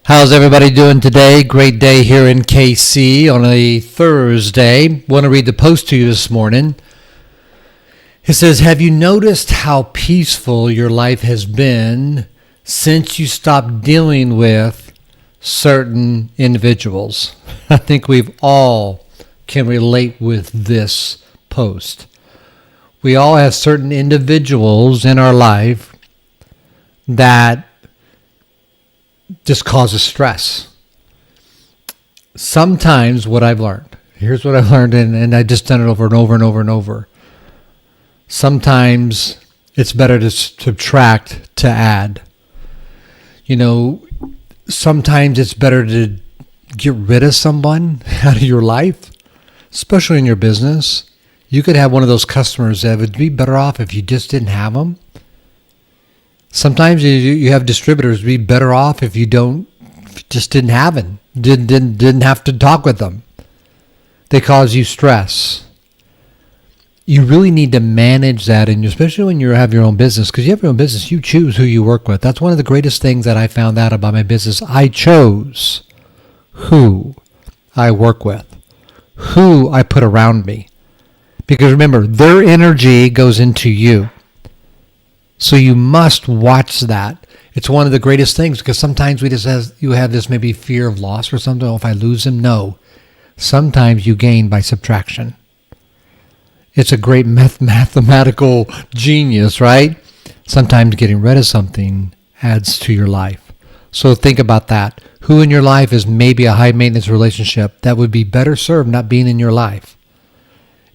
How's everybody doing today? Great day here in KC on a Thursday. Want to read the post to you this morning. It says, have you noticed how peaceful your life has been since you stopped dealing with certain individuals? I think we've all can relate with this post. We all have certain individuals in our life that just causes stress. Sometimes what I've learned, here's what I've learned, and I've just done it over and over and over and over. Sometimes it's better to subtract to add. Sometimes it's better to get rid of someone out of your life, especially in your business. You could have one of those customers that would be better off if you just didn't have them. Sometimes you have distributors be better off if you just didn't have them, didn't have to talk with them. They cause you stress. You really need to manage that, and especially when you have your own business, because you have your own business, you choose who you work with. That's one of the greatest things that I found out about my business. I chose who I work with, who I put around me. Because remember, their energy goes into you. So you must watch that. It's one of the greatest things, because sometimes you have this maybe fear of loss or something. Oh, if I lose him, no. Sometimes you gain by subtraction. It's a great mathematical genius, right? Sometimes getting rid of something adds to your life. So think about that. Who in your life is maybe a high maintenance relationship that would be better served not being in your life?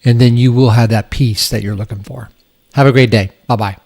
And then you will have that peace that you're looking for. Have a great day. Bye-bye.